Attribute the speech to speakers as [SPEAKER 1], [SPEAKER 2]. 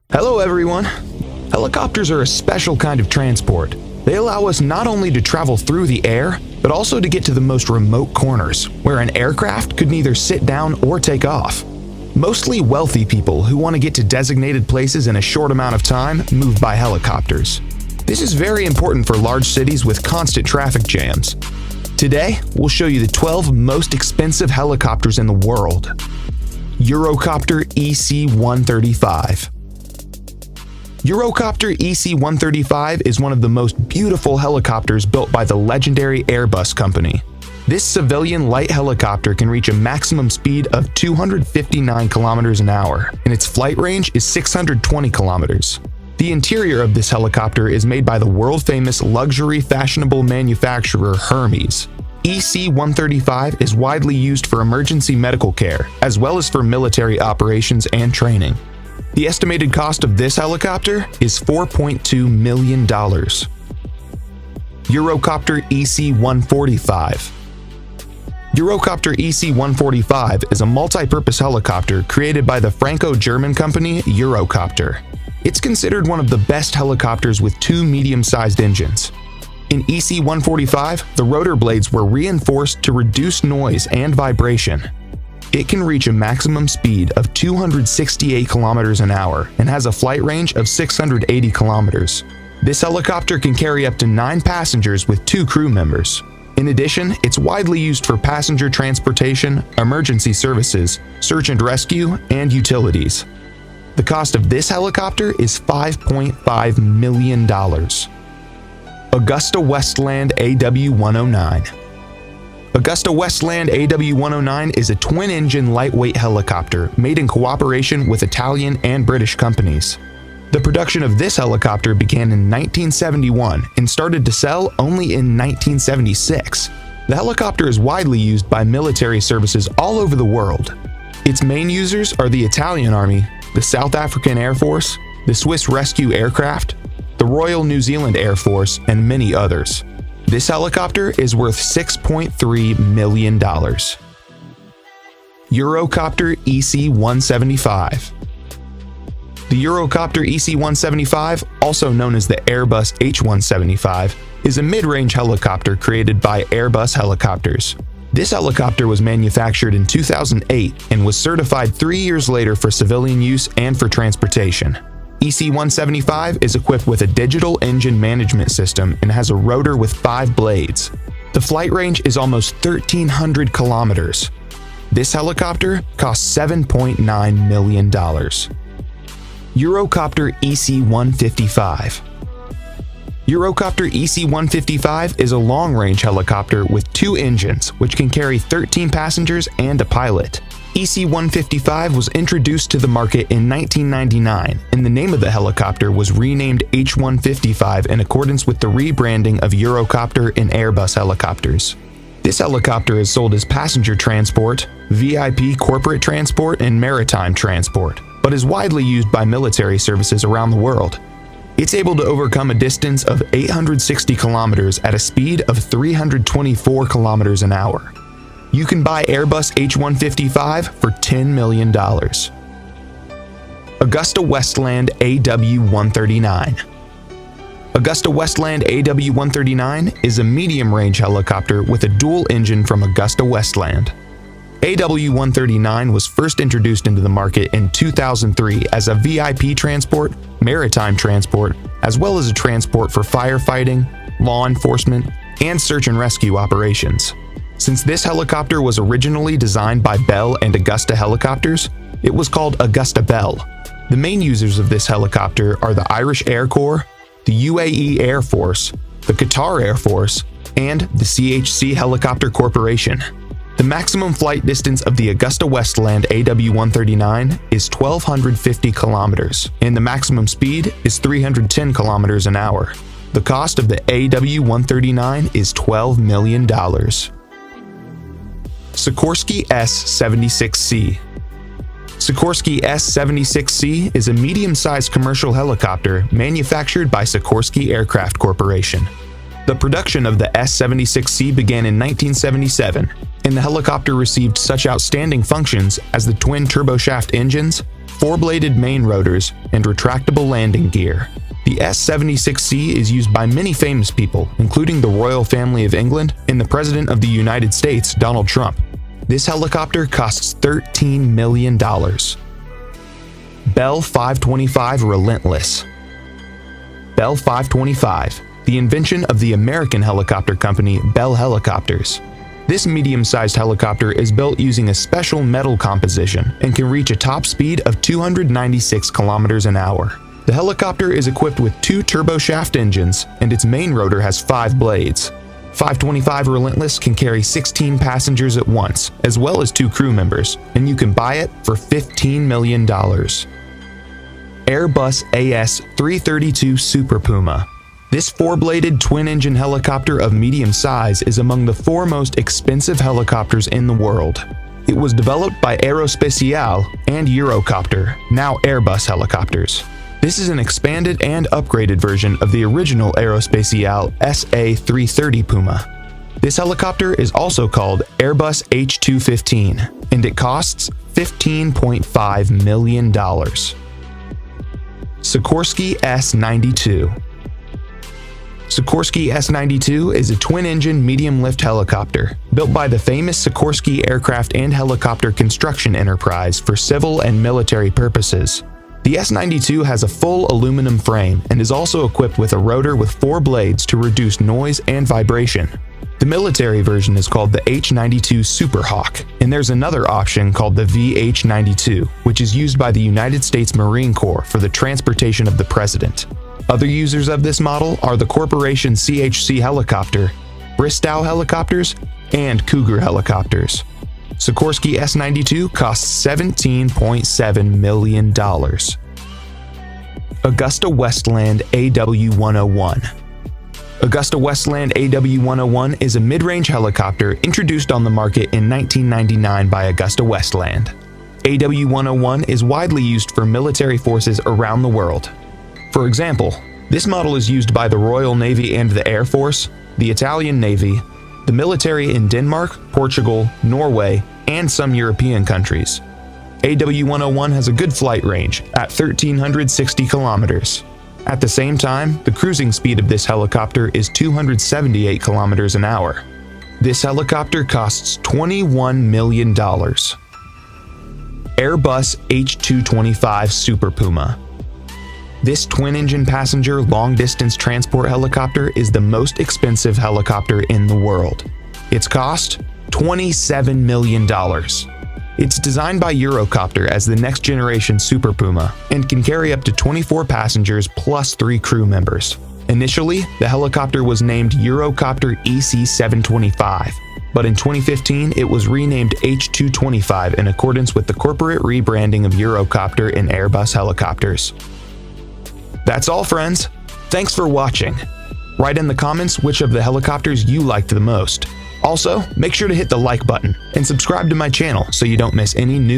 [SPEAKER 1] Hello everyone! Helicopters are a special kind of transport. They allow us not only to travel through the air, but also to get to the most remote corners, where an aircraft could neither sit down or take off. Mostly wealthy people who want to get to designated places in a short amount of time move by helicopters. This is very important for large cities with constant traffic jams. Today, we'll show you the 12 most expensive helicopters in the world. Eurocopter EC-135. Eurocopter EC-135 is one of the most beautiful helicopters built by the legendary Airbus company. This civilian light helicopter can reach a maximum speed of 259 kilometers an hour, and its flight range is 620 kilometers. The interior of this helicopter is made by the world-famous luxury fashionable manufacturer Hermes. EC-135 is widely used for emergency medical care, as well as for military operations and training. The estimated cost of this helicopter is $4.2 million. Eurocopter EC-145. Eurocopter EC-145 is a multi-purpose helicopter created by the Franco-German company Eurocopter. It's considered one of the best helicopters with two medium-sized engines. In EC-145, the rotor blades were reinforced to reduce noise and vibration. It can reach a maximum speed of 268 kilometers an hour and has a flight range of 680 kilometers. This helicopter can carry up to 9 passengers with 2 crew members. In addition, it's widely used for passenger transportation, emergency services, search and rescue, and utilities. The cost of this helicopter is $5.5 million. AgustaWestland AW109. AgustaWestland AW109 is a twin-engine lightweight helicopter made in cooperation with Italian and British companies. The production of this helicopter began in 1971 and started to sell only in 1976. The helicopter is widely used by military services all over the world. Its main users are the Italian Army, the South African Air Force, the Swiss Rescue Aircraft, the Royal New Zealand Air Force, and many others. This helicopter is worth $6.3 million. Eurocopter EC-175. The Eurocopter EC-175, also known as the Airbus H-175, is a mid-range helicopter created by Airbus Helicopters. This helicopter was manufactured in 2008 and was certified 3 years later for civilian use and for transportation. EC-175 is equipped with a digital engine management system and has a rotor with 5 blades. The flight range is almost 1,300 kilometers. This helicopter costs $7.9 million. Eurocopter EC-155. Eurocopter EC-155 is a long-range helicopter with 2 engines which can carry 13 passengers and a pilot. EC-155 was introduced to the market in 1999, and the name of the helicopter was renamed H-155 in accordance with the rebranding of Eurocopter and Airbus helicopters. This helicopter is sold as passenger transport, VIP corporate transport, and maritime transport, but is widely used by military services around the world. It's able to overcome a distance of 860 kilometers at a speed of 324 kilometers an hour. You can buy Airbus H-155 for $10 million. AgustaWestland AW139. AgustaWestland AW139 is a medium-range helicopter with a dual engine from AgustaWestland. AW139 was first introduced into the market in 2003 as a VIP transport, maritime transport, as well as a transport for firefighting, law enforcement, and search and rescue operations. Since this helicopter was originally designed by Bell and Augusta Helicopters, it was called Augusta Bell. The main users of this helicopter are the Irish Air Corps, the UAE Air Force, the Qatar Air Force, and the CHC Helicopter Corporation. The maximum flight distance of the AgustaWestland AW139 is 1,250 kilometers, and the maximum speed is 310 kilometers an hour. The cost of the AW139 is $12 million. Sikorsky S-76C. Sikorsky S-76C is a medium-sized commercial helicopter manufactured by Sikorsky Aircraft Corporation. The production of the S-76C began in 1977, and the helicopter received such outstanding functions as the twin turboshaft engines, four-bladed main rotors and retractable landing gear. The S-76C is used by many famous people, including the royal family of England and the President of the United States, Donald Trump. This helicopter costs $13 million. Bell 525 Relentless. Bell 525, the invention of the American helicopter company Bell Helicopters. This medium-sized helicopter is built using a special metal composition and can reach a top speed of 296 kilometers an hour. The helicopter is equipped with 2 turboshaft engines, and its main rotor has 5 blades. 525 Relentless can carry 16 passengers at once, as well as 2 crew members, and you can buy it for $15 million. Airbus AS-332 Super Puma. This 4-bladed twin-engine helicopter of medium size is among the 4 most expensive helicopters in the world. It was developed by Aerospatiale and Eurocopter, now Airbus helicopters. This is an expanded and upgraded version of the original Aerospatiale SA-330 Puma. This helicopter is also called Airbus H215, and it costs $15.5 million. Sikorsky S-92. Sikorsky S-92 is a twin-engine medium-lift helicopter built by the famous Sikorsky Aircraft and Helicopter Construction Enterprise for civil and military purposes. The S-92 has a full aluminum frame and is also equipped with a rotor with 4 blades to reduce noise and vibration. The military version is called the H-92 Super Hawk, and there's another option called the VH-92, which is used by the United States Marine Corps for the transportation of the president. Other users of this model are the Corporation CHC Helicopter, Bristow Helicopters, and Cougar Helicopters. Sikorsky S-92 costs $17.7 million. Augusta Westland AW101. Augusta Westland AW101 is a mid-range helicopter introduced on the market in 1999 by Augusta Westland. AW101 is widely used for military forces around the world. For example, this model is used by the Royal Navy and the Air Force, the Italian Navy, the military in Denmark, Portugal, Norway, and some European countries. AW101 has a good flight range at 1,360 kilometers. At the same time, the cruising speed of this helicopter is 278 kilometers an hour. This helicopter costs $21 million. Airbus H225 Super Puma. This twin-engine passenger long-distance transport helicopter is the most expensive helicopter in the world. Its cost? $27 million. It's designed by Eurocopter as the next-generation Super Puma and can carry up to 24 passengers plus 3 crew members. Initially, the helicopter was named Eurocopter EC-725, but in 2015 it was renamed H225 in accordance with the corporate rebranding of Eurocopter and Airbus helicopters. That's all, friends. Thanks for watching. Write in the comments which of the helicopters you liked the most. Also, make sure to hit the like button and subscribe to my channel so you don't miss any new